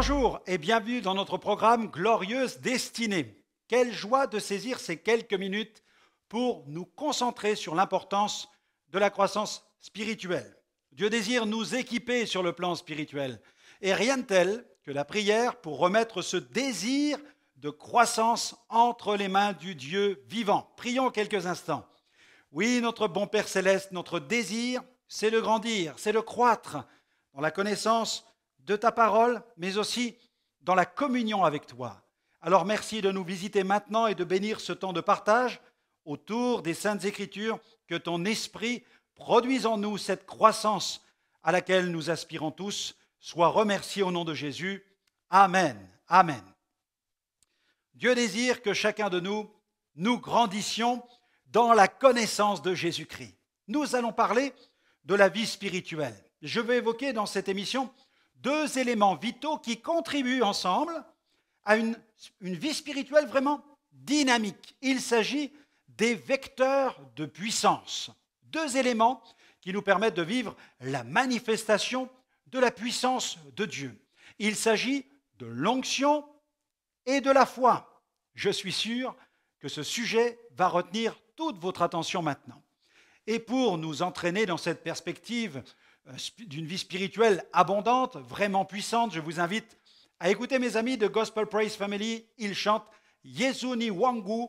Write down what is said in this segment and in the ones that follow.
Bonjour et bienvenue dans notre programme Glorieuse Destinée. Quelle joie de saisir ces quelques minutes pour nous concentrer sur l'importance de la croissance spirituelle. Dieu désire nous équiper sur le plan spirituel et rien de tel que la prière pour remettre ce désir de croissance entre les mains du Dieu vivant. Prions quelques instants. Oui, notre bon Père Céleste, notre désir, c'est de grandir, c'est de croître dans la connaissance de ta parole, mais aussi dans la communion avec toi. Alors merci de nous visiter maintenant et de bénir ce temps de partage autour des Saintes Écritures, que ton Esprit produise en nous cette croissance à laquelle nous aspirons tous. Sois remercié au nom de Jésus. Amen. Amen. Dieu désire que chacun de nous grandissions dans la connaissance de Jésus-Christ. Nous allons parler de la vie spirituelle. Je vais évoquer dans cette émission deux éléments vitaux qui contribuent ensemble à une vie spirituelle vraiment dynamique. Il s'agit des vecteurs de puissance. Deux éléments qui nous permettent de vivre la manifestation de la puissance de Dieu. Il s'agit de l'onction et de la foi. Je suis sûr que ce sujet va retenir toute votre attention maintenant. Et pour nous entraîner dans cette perspective d'une vie spirituelle abondante, vraiment puissante, je vous invite à écouter mes amis de Gospel Praise Family. Ils chantent « Yesu ni wangu »,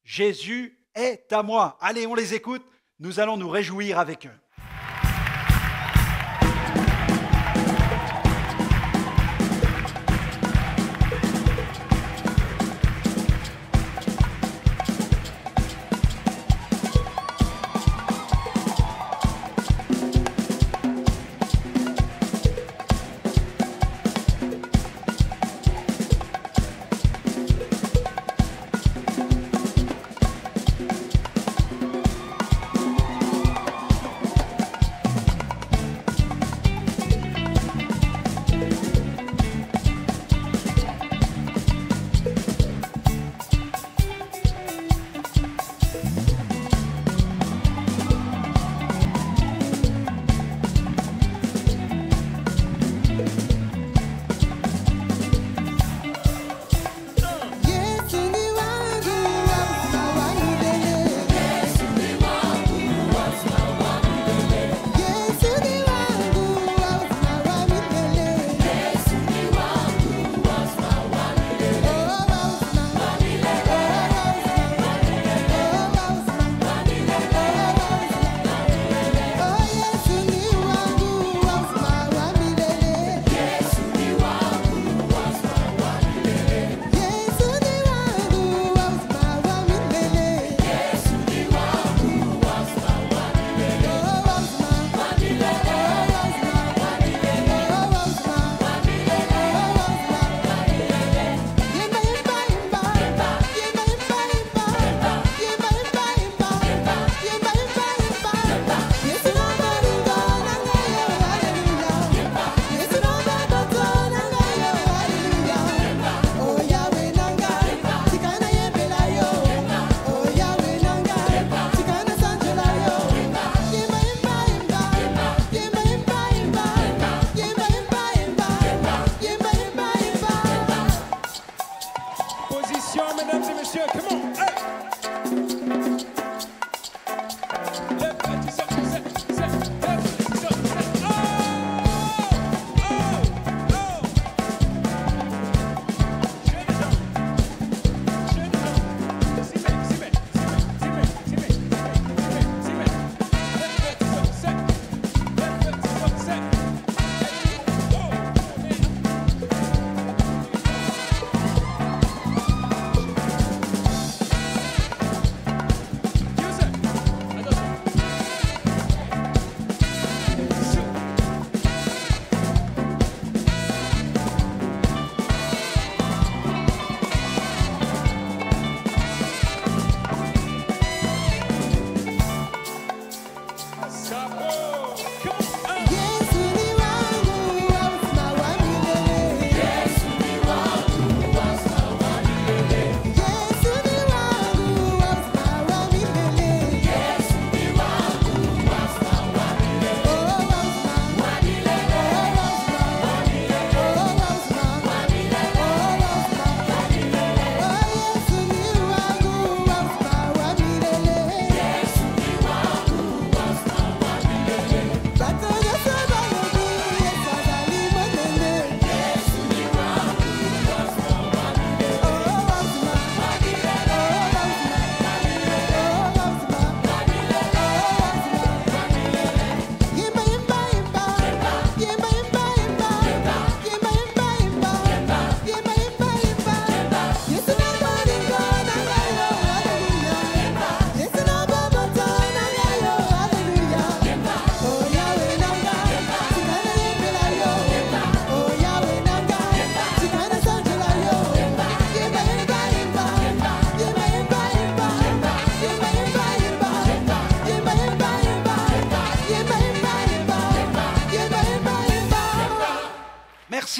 Jésus est à moi. Allez, on les écoute, nous allons nous réjouir avec eux.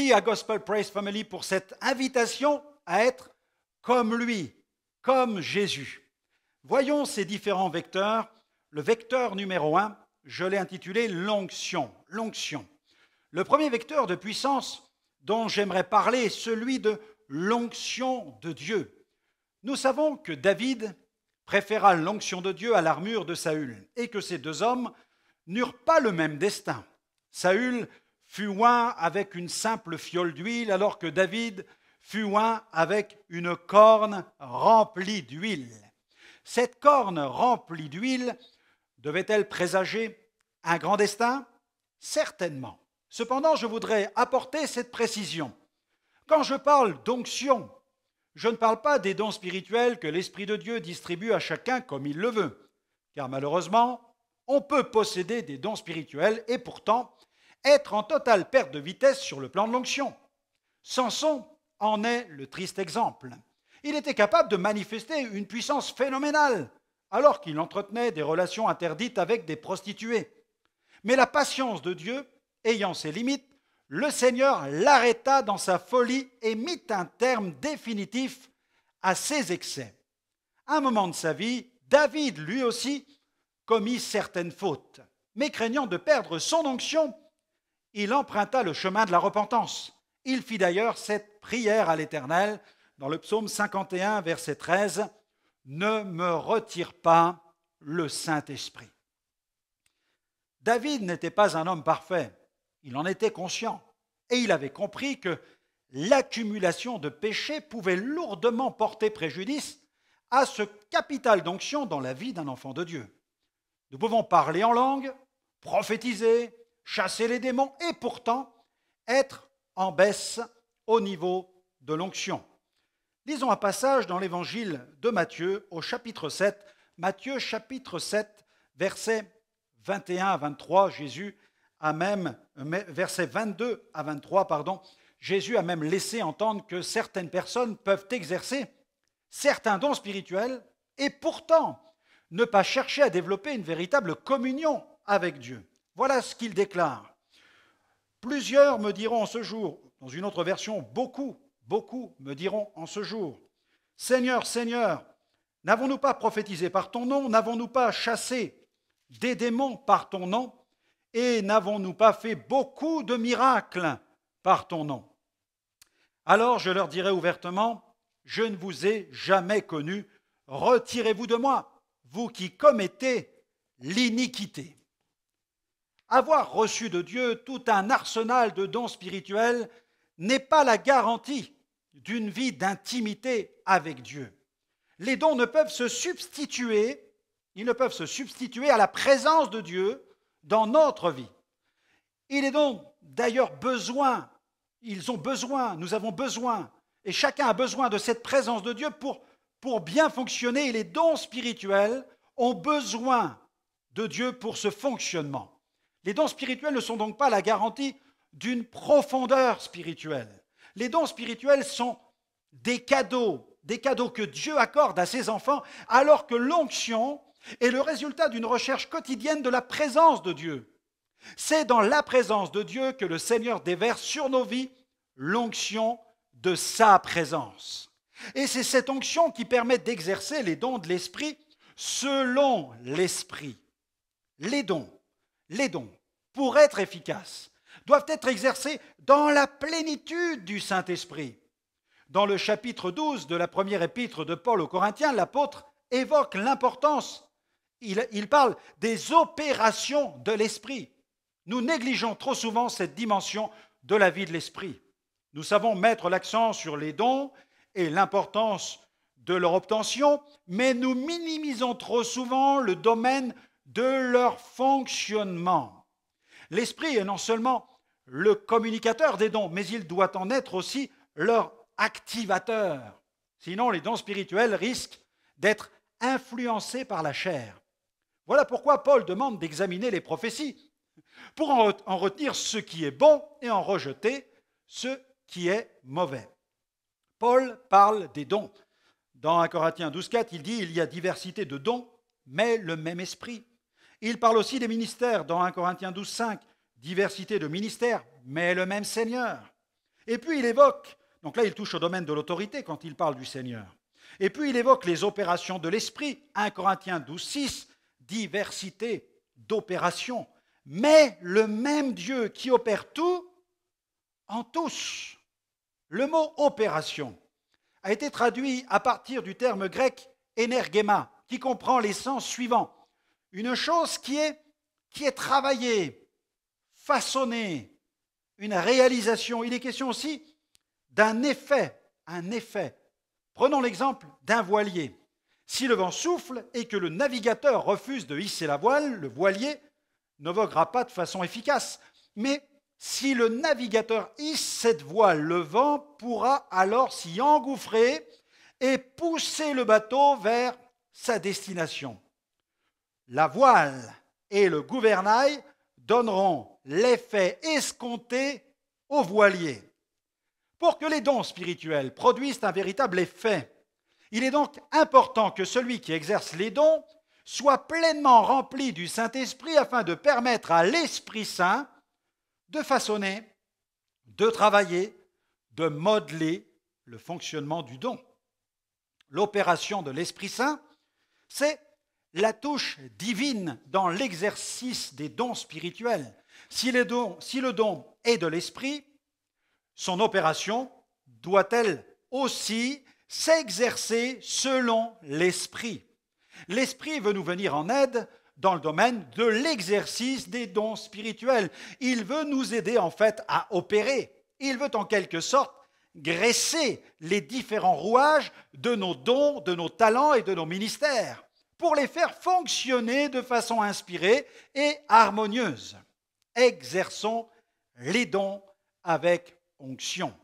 Merci à Gospel Praise Family pour cette invitation à être comme lui, comme Jésus. Voyons ces différents vecteurs. Le vecteur numéro 1, je l'ai intitulé l'onction. L'onction. Le premier vecteur de puissance dont j'aimerais parler est celui de l'onction de Dieu. Nous savons que David préféra l'onction de Dieu à l'armure de Saül et que ces deux hommes n'eurent pas le même destin. Saül fut oint avec une simple fiole d'huile alors que David fut oint avec une corne remplie d'huile. Cette corne remplie d'huile devait-elle présager un grand destin? Certainement. Cependant, je voudrais apporter cette précision. Quand je parle d'onction, je ne parle pas des dons spirituels que l'Esprit de Dieu distribue à chacun comme il le veut, car malheureusement, on peut posséder des dons spirituels et pourtant être en totale perte de vitesse sur le plan de l'onction. Samson en est le triste exemple. Il était capable de manifester une puissance phénoménale alors qu'il entretenait des relations interdites avec des prostituées. Mais la patience de Dieu ayant ses limites, le Seigneur l'arrêta dans sa folie et mit un terme définitif à ses excès. À un moment de sa vie, David, lui aussi, commit certaines fautes, mais craignant de perdre son onction, il emprunta le chemin de la repentance. Il fit d'ailleurs cette prière à l'Éternel dans le psaume 51, verset 13, « Ne me retire pas le Saint-Esprit ». David n'était pas un homme parfait, il en était conscient, et il avait compris que l'accumulation de péchés pouvait lourdement porter préjudice à ce capital d'onction dans la vie d'un enfant de Dieu. Nous pouvons parler en langue, prophétiser, chasser les démons, et pourtant être en baisse au niveau de l'onction. Lisons un passage dans l'évangile de Matthieu au chapitre 7. Matthieu chapitre 7, versets 21 à 23, versets 22 à 23, Jésus a même laissé entendre que certaines personnes peuvent exercer certains dons spirituels et pourtant ne pas chercher à développer une véritable communion avec Dieu. Voilà ce qu'il déclare. Plusieurs me diront en ce jour, dans une autre version, beaucoup me diront en ce jour, « Seigneur, Seigneur, n'avons-nous pas prophétisé par ton nom? N'avons-nous pas chassé des démons par ton nom? Et n'avons-nous pas fait beaucoup de miracles par ton nom? » Alors je leur dirai ouvertement, « Je ne vous ai jamais connu, retirez-vous de moi, vous qui commettez l'iniquité. » Avoir reçu de Dieu tout un arsenal de dons spirituels n'est pas la garantie d'une vie d'intimité avec Dieu. Les dons ne peuvent se substituer, ils ne peuvent se substituer à la présence de Dieu dans notre vie. Il est donc d'ailleurs besoin, nous avons besoin, et chacun a besoin de cette présence de Dieu pour bien fonctionner, et les dons spirituels ont besoin de Dieu pour ce fonctionnement. Les dons spirituels ne sont donc pas la garantie d'une profondeur spirituelle. Les dons spirituels sont des cadeaux que Dieu accorde à ses enfants, alors que l'onction est le résultat d'une recherche quotidienne de la présence de Dieu. C'est dans la présence de Dieu que le Seigneur déverse sur nos vies l'onction de sa présence. Et c'est cette onction qui permet d'exercer les dons de l'Esprit selon l'Esprit. Les dons, pour être efficaces, doivent être exercés dans la plénitude du Saint-Esprit. Dans le chapitre 12 de la première épître de Paul aux Corinthiens, l'apôtre évoque l'importance, il parle des opérations de l'Esprit. Nous négligeons trop souvent cette dimension de la vie de l'Esprit. Nous savons mettre l'accent sur les dons et l'importance de leur obtention, mais nous minimisons trop souvent le domaine de leur fonctionnement. L'Esprit est non seulement le communicateur des dons, mais il doit en être aussi leur activateur. Sinon, les dons spirituels risquent d'être influencés par la chair. Voilà pourquoi Paul demande d'examiner les prophéties, pour en retenir ce qui est bon et en rejeter ce qui est mauvais. Paul parle des dons. Dans 1 Corinthiens 12,4, il dit « Il y a diversité de dons, mais le même esprit ». Il parle aussi des ministères dans 1 Corinthiens 12,5, diversité de ministères, mais le même Seigneur. Et puis il évoque, donc là il touche au domaine de l'autorité quand il parle du Seigneur. Et puis il évoque les opérations de l'Esprit, 1 Corinthiens 12, 6, diversité d'opérations, mais le même Dieu qui opère tout en tous. Le mot opération a été traduit à partir du terme grec énergéma, qui comprend les sens suivants. Une chose qui est travaillée, façonnée, une réalisation. Il est question aussi d'un effet, un effet. Prenons l'exemple d'un voilier. Si le vent souffle et que le navigateur refuse de hisser la voile, le voilier ne voguera pas de façon efficace. Mais si le navigateur hisse cette voile, le vent pourra alors s'y engouffrer et pousser le bateau vers sa destination. La voile et le gouvernail donneront l'effet escompté au voilier. Pour que les dons spirituels produisent un véritable effet, il est donc important que celui qui exerce les dons soit pleinement rempli du Saint-Esprit afin de permettre à l'Esprit Saint de façonner, de travailler, de modeler le fonctionnement du don. L'opération de l'Esprit Saint, c'est la touche divine dans l'exercice des dons spirituels. Si le don est de l'Esprit, son opération doit-elle aussi s'exercer selon l'Esprit. L'Esprit veut nous venir en aide dans le domaine de l'exercice des dons spirituels. Il veut nous aider en fait à opérer. Il veut en quelque sorte graisser les différents rouages de nos dons, de nos talents et de nos ministères pour les faire fonctionner de façon inspirée et harmonieuse. Exerçons les dons avec onction.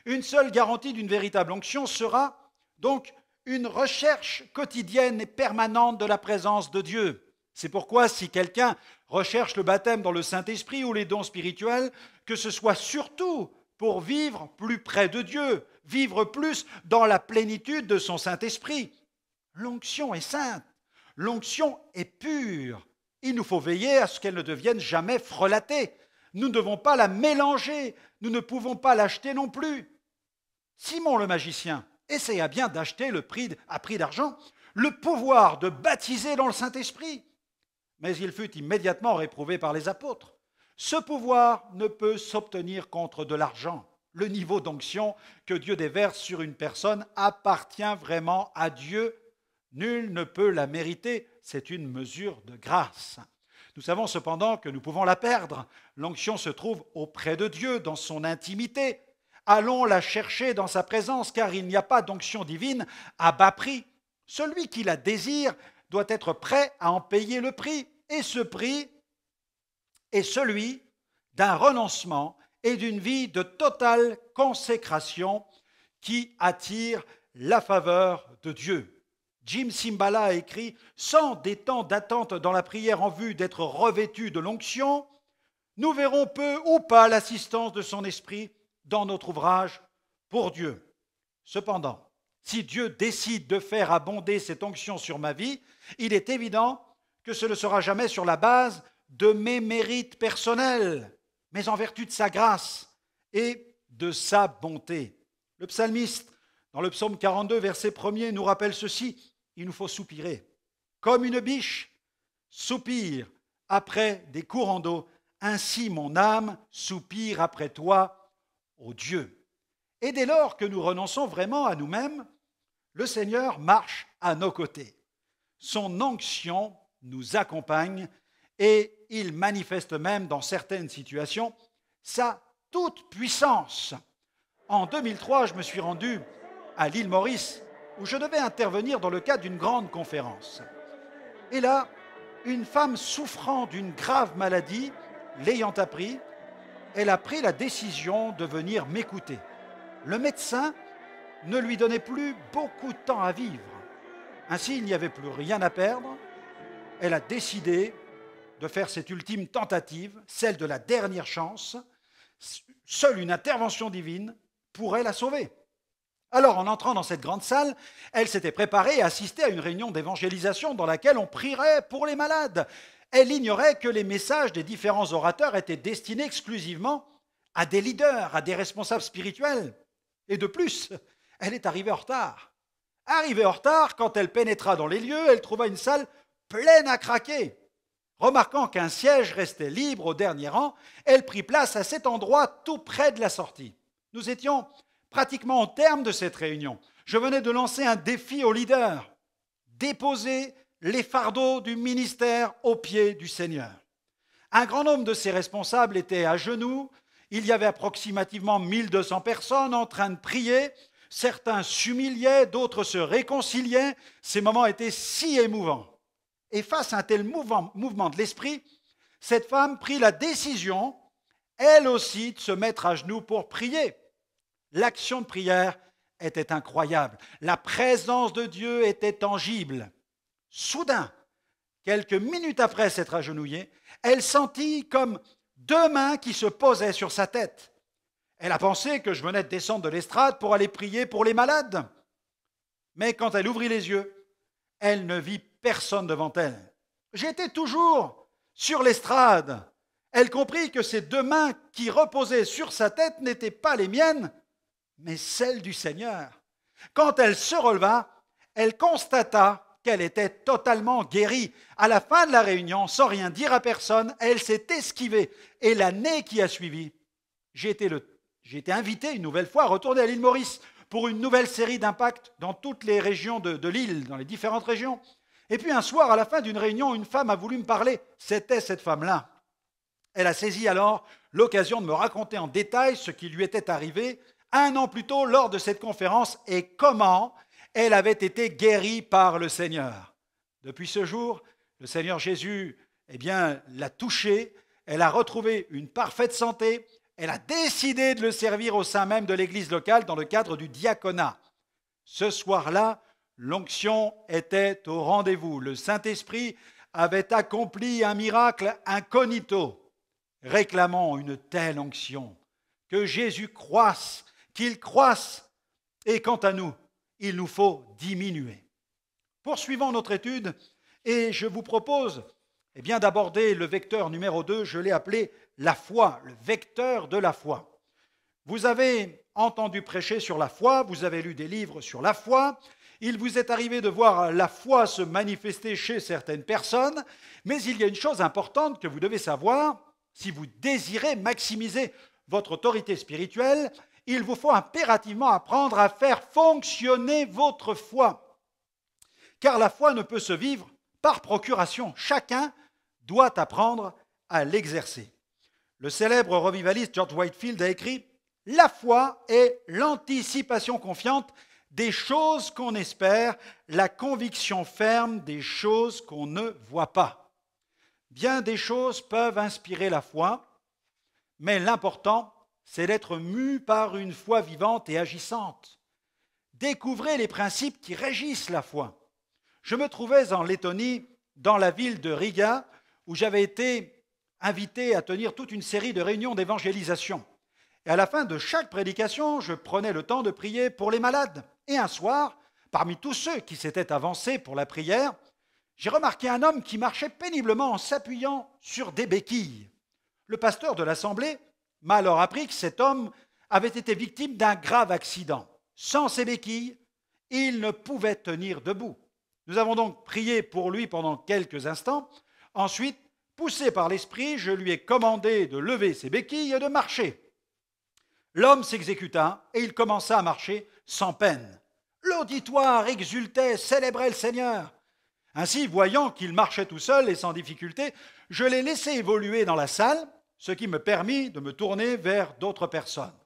Une seule garantie d'une véritable onction sera donc une recherche quotidienne et permanente de la présence de Dieu. C'est pourquoi si quelqu'un recherche le baptême dans le Saint-Esprit ou les dons spirituels, que ce soit surtout pour vivre plus près de Dieu, vivre plus dans la plénitude de son Saint-Esprit. L'onction est sainte, l'onction est pure. Il nous faut veiller à ce qu'elle ne devienne jamais frelatée. Nous ne devons pas la mélanger, nous ne pouvons pas l'acheter non plus. Simon le magicien essaya bien d'acheter à prix d'argent le pouvoir de baptiser dans le Saint-Esprit. Mais il fut immédiatement réprouvé par les apôtres. Ce pouvoir ne peut s'obtenir contre de l'argent. Le niveau d'onction que Dieu déverse sur une personne appartient vraiment à Dieu. Nul ne peut la mériter. C'est une mesure de grâce. Nous savons cependant que nous pouvons la perdre. L'onction se trouve auprès de Dieu, dans son intimité. Allons la chercher dans sa présence, car il n'y a pas d'onction divine à bas prix. Celui qui la désire doit être prêt à en payer le prix. Et ce prix est celui d'un renoncement et d'une vie de totale consécration qui attire la faveur de Dieu. Jim Cymbala a écrit « Sans des temps d'attente dans la prière en vue d'être revêtus de l'onction, nous verrons peu ou pas l'assistance de son esprit dans notre ouvrage pour Dieu. Cependant, si Dieu décide de faire abonder cette onction sur ma vie, il est évident que ce ne sera jamais sur la base de mes mérites personnels, mais en vertu de sa grâce et de sa bonté. » Le psalmiste, dans le psaume 42, verset 1er, nous rappelle ceci. Il nous faut soupirer. Comme une biche soupire après des courants d'eau, ainsi mon âme soupire après toi, ô Dieu. Et dès lors que nous renonçons vraiment à nous-mêmes, le Seigneur marche à nos côtés. Son onction nous accompagne et il manifeste même dans certaines situations sa toute-puissance. En 2003, je me suis rendu à l'île Maurice où je devais intervenir dans le cadre d'une grande conférence. Et là, une femme souffrant d'une grave maladie, l'ayant appris, elle a pris la décision de venir m'écouter. Le médecin ne lui donnait plus beaucoup de temps à vivre. Ainsi, il n'y avait plus rien à perdre. Elle a décidé de faire cette ultime tentative, celle de la dernière chance. Seule une intervention divine pourrait la sauver. Alors, en entrant dans cette grande salle, elle s'était préparée à assister à une réunion d'évangélisation dans laquelle on prierait pour les malades. Elle ignorait que les messages des différents orateurs étaient destinés exclusivement à des leaders, à des responsables spirituels. Et de plus, elle est arrivée en retard. Arrivée en retard, quand elle pénétra dans les lieux, elle trouva une salle pleine à craquer. Remarquant qu'un siège restait libre au dernier rang, elle prit place à cet endroit tout près de la sortie. Nous étions pratiquement au terme de cette réunion. Je venais de lancer un défi aux leaders: déposer les fardeaux du ministère aux pieds du Seigneur. Un grand nombre de ces responsables étaient à genoux. Il y avait approximativement 1200 personnes en train de prier. Certains s'humiliaient, d'autres se réconciliaient. Ces moments étaient si émouvants. Et face à un tel mouvement de l'esprit, cette femme prit la décision, elle aussi, de se mettre à genoux pour prier. L'action de prière était incroyable. La présence de Dieu était tangible. Soudain, quelques minutes après s'être agenouillée, elle sentit comme deux mains qui se posaient sur sa tête. Elle a pensé que je venais de descendre de l'estrade pour aller prier pour les malades. Mais quand elle ouvrit les yeux, elle ne vit personne devant elle. J'étais toujours sur l'estrade. Elle comprit que ces deux mains qui reposaient sur sa tête n'étaient pas les miennes, mais celles du Seigneur. Quand elle se releva, elle constata qu'elle était totalement guérie. À la fin de la réunion, sans rien dire à personne, elle s'est esquivée. Et l'année qui a suivi, j'ai été invité une nouvelle fois à retourner à l'île Maurice pour une nouvelle série d'impacts dans toutes les régions de l'île, dans les différentes régions. Et puis un soir, à la fin d'une réunion, une femme a voulu me parler. C'était cette femme-là. Elle a saisi alors l'occasion de me raconter en détail ce qui lui était arrivé 1 an plus tôt lors de cette conférence et comment elle avait été guérie par le Seigneur. Depuis ce jour, le Seigneur Jésus l'a touchée, elle a retrouvé une parfaite santé, elle a décidé de le servir au sein même de l'église locale dans le cadre du diaconat. Ce soir-là, l'onction était au rendez-vous. Le Saint-Esprit avait accompli un miracle incognito. Réclamons une telle onction, que Jésus croisse, qu'il croisse, et quant à nous, il nous faut diminuer. Poursuivons notre étude, et je vous propose d'aborder le vecteur numéro 2, je l'ai appelé la foi, le vecteur de la foi. Vous avez entendu prêcher sur la foi, vous avez lu des livres sur la foi, il vous est arrivé de voir la foi se manifester chez certaines personnes, mais il y a une chose importante que vous devez savoir: si vous désirez maximiser votre autorité spirituelle, il vous faut impérativement apprendre à faire fonctionner votre foi. Car la foi ne peut se vivre par procuration. Chacun doit apprendre à l'exercer. Le célèbre revivaliste George Whitefield a écrit « La foi est l'anticipation confiante des choses qu'on espère, la conviction ferme des choses qu'on ne voit pas. » Bien des choses peuvent inspirer la foi, mais l'important, c'est d'être mu par une foi vivante et agissante. Découvrez les principes qui régissent la foi. Je me trouvais en Lettonie, dans la ville de Riga, où j'avais été invité à tenir toute une série de réunions d'évangélisation. Et à la fin de chaque prédication, je prenais le temps de prier pour les malades. Et un soir, parmi tous ceux qui s'étaient avancés pour la prière, j'ai remarqué un homme qui marchait péniblement en s'appuyant sur des béquilles. Le pasteur de l'assemblée m'a alors appris que cet homme avait été victime d'un grave accident. Sans ses béquilles, il ne pouvait tenir debout. Nous avons donc prié pour lui pendant quelques instants. Ensuite, poussé par l'esprit, je lui ai commandé de lever ses béquilles et de marcher. L'homme s'exécuta et il commença à marcher sans peine. L'auditoire exultait, célébrait le Seigneur. Ainsi, voyant qu'il marchait tout seul et sans difficulté, je l'ai laissé évoluer dans la salle, ce qui me permit de me tourner vers d'autres personnes.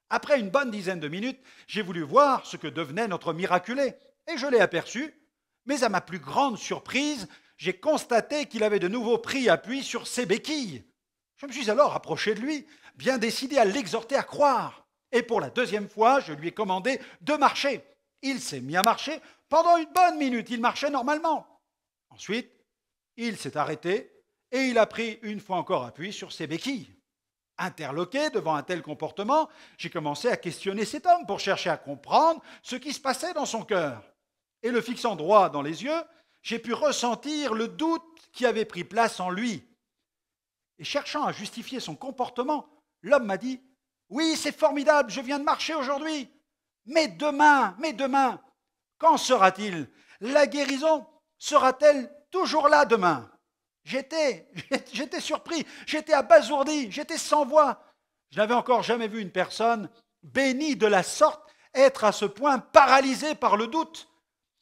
Après une bonne dizaine de minutes, j'ai voulu voir ce que devenait notre miraculé, et je l'ai aperçu, mais à ma plus grande surprise, j'ai constaté qu'il avait de nouveau pris appui sur ses béquilles. Je me suis alors approché de lui, bien décidé à l'exhorter à croire. Et pour la deuxième fois, je lui ai commandé de marcher. Il s'est mis à marcher. Pendant une bonne minute, il marchait normalement. Ensuite, il s'est arrêté et il a pris une fois encore appui sur ses béquilles. Interloqué devant un tel comportement, j'ai commencé à questionner cet homme pour chercher à comprendre ce qui se passait dans son cœur. Et le fixant droit dans les yeux, j'ai pu ressentir le doute qui avait pris place en lui. Et cherchant à justifier son comportement, l'homme m'a dit Oui, c'est formidable, je viens de marcher aujourd'hui. Mais demain, quand sera-t-il? La guérison sera-t-elle toujours là demain? J'étais surpris, j'étais abasourdi, j'étais sans voix. Je n'avais encore jamais vu une personne bénie de la sorte être à ce point paralysée par le doute.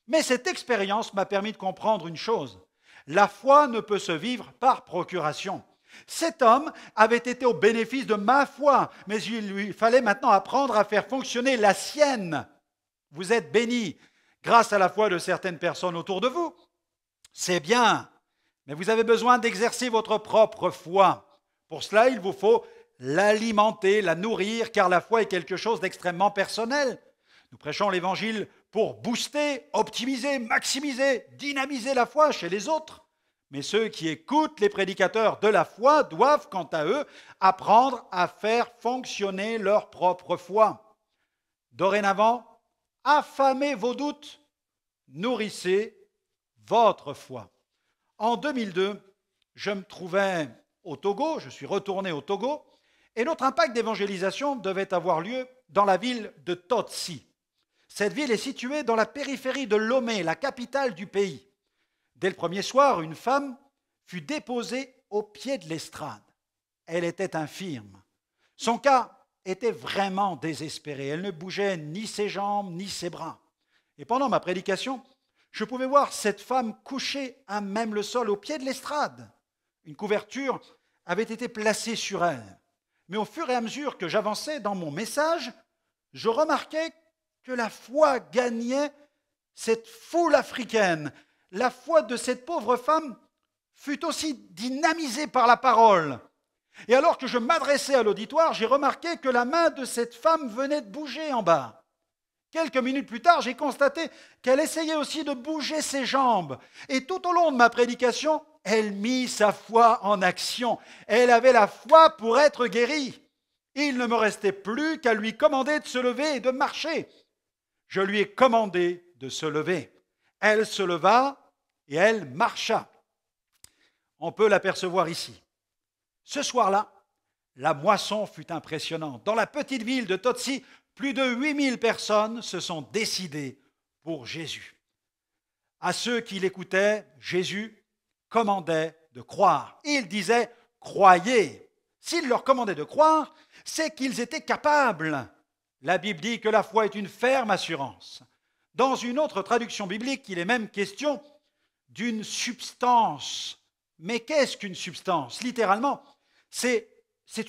Mais cette expérience m'a permis de comprendre une chose. La foi ne peut se vivre par procuration. Cet homme avait été au bénéfice de ma foi, mais il lui fallait maintenant apprendre à faire fonctionner la sienne. Vous êtes bénis grâce à la foi de certaines personnes autour de vous. C'est bien, mais vous avez besoin d'exercer votre propre foi. Pour cela, il vous faut l'alimenter, la nourrir, car la foi est quelque chose d'extrêmement personnel. Nous prêchons l'Évangile pour booster, optimiser, maximiser, dynamiser la foi chez les autres. Mais ceux qui écoutent les prédicateurs de la foi doivent, quant à eux, apprendre à faire fonctionner leur propre foi. Dorénavant, affamez vos doutes, nourrissez votre foi. En 2002, je me trouvais au Togo, je suis retourné au Togo, et notre impact d'évangélisation devait avoir lieu dans la ville de Totsi. Cette ville est située dans la périphérie de Lomé, la capitale du pays. Dès le premier soir, une femme fut déposée au pied de l'estrade. Elle était infirme. Son cas était vraiment désespéré. Elle ne bougeait ni ses jambes ni ses bras. Et pendant ma prédication, je pouvais voir cette femme couchée à même le sol au pied de l'estrade. Une couverture avait été placée sur elle. Mais au fur et à mesure que j'avançais dans mon message, je remarquais que la foi gagnait cette foule africaine. La foi de cette pauvre femme fut aussi dynamisée par la parole. Et alors que je m'adressais à l'auditoire, j'ai remarqué que la main de cette femme venait de bouger en bas. Quelques minutes plus tard, j'ai constaté qu'elle essayait aussi de bouger ses jambes. Et tout au long de ma prédication, elle mit sa foi en action. Elle avait la foi pour être guérie. Il ne me restait plus qu'à lui commander de se lever et de marcher. Je lui ai commandé de se lever. Elle se leva et elle marcha. On peut l'apercevoir ici. Ce soir-là, la moisson fut impressionnante. Dans la petite ville de Totsi, plus de 8000 personnes se sont décidées pour Jésus. À ceux qui l'écoutaient, Jésus commandait de croire. Il disait « croyez ». S'il leur commandait de croire, c'est qu'ils étaient capables. La Bible dit que la foi est une ferme assurance. Dans une autre traduction biblique, il est même question d'une substance. Mais qu'est-ce qu'une substance? Littéralement, c'est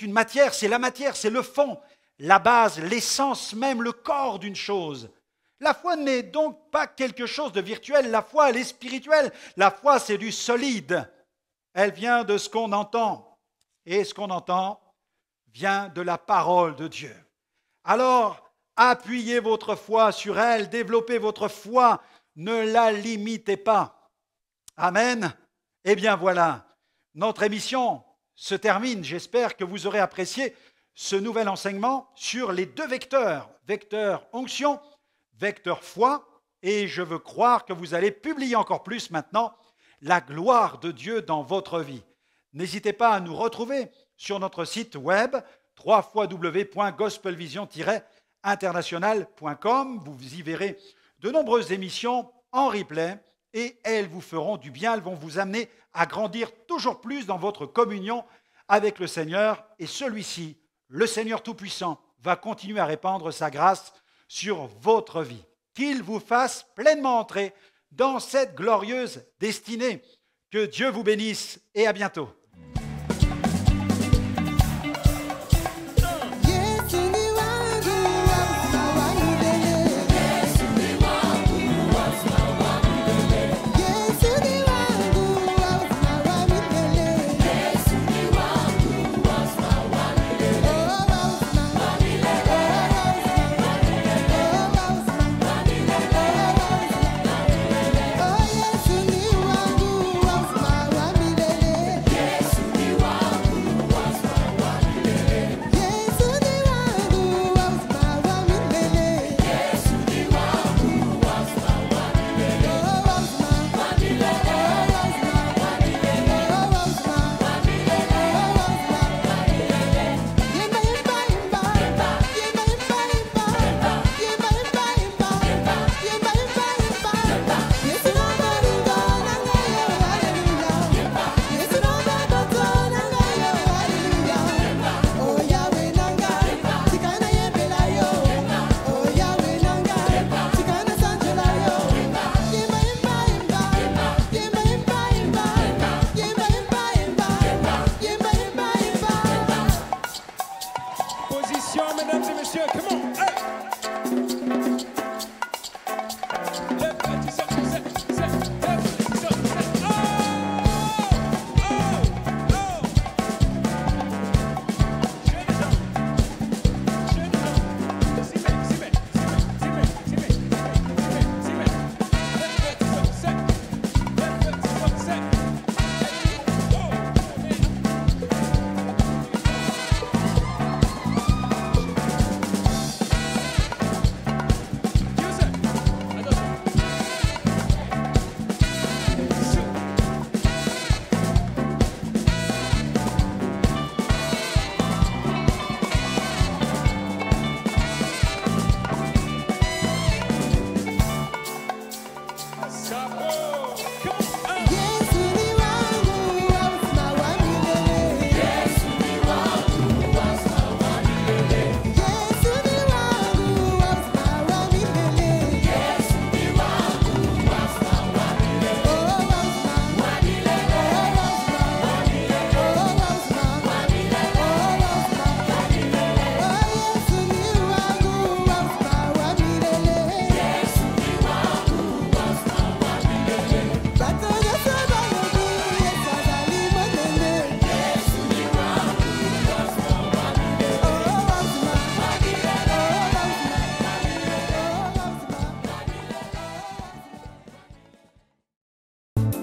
une matière, c'est la matière, c'est le fond, la base, l'essence même, le corps d'une chose. La foi n'est donc pas quelque chose de virtuel, la foi, elle est spirituelle. La foi, c'est du solide. Elle vient de ce qu'on entend. Et ce qu'on entend vient de la parole de Dieu. Alors, appuyez votre foi sur elle, développez votre foi, ne la limitez pas. Amen. Eh bien voilà, notre émission se termine. J'espère que vous aurez apprécié ce nouvel enseignement sur les deux vecteurs, vecteur onction, vecteur foi, et je veux croire que vous allez publier encore plus maintenant la gloire de Dieu dans votre vie. N'hésitez pas à nous retrouver sur notre site web www.gospelvision-international.com. Vous y verrez de nombreuses émissions en replay et elles vous feront du bien, elles vont vous amener à grandir toujours plus dans votre communion avec le Seigneur. Et celui-ci, le Seigneur Tout-Puissant, va continuer à répandre sa grâce sur votre vie. Qu'il vous fasse pleinement entrer dans cette glorieuse destinée. Que Dieu vous bénisse et à bientôt.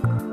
Thank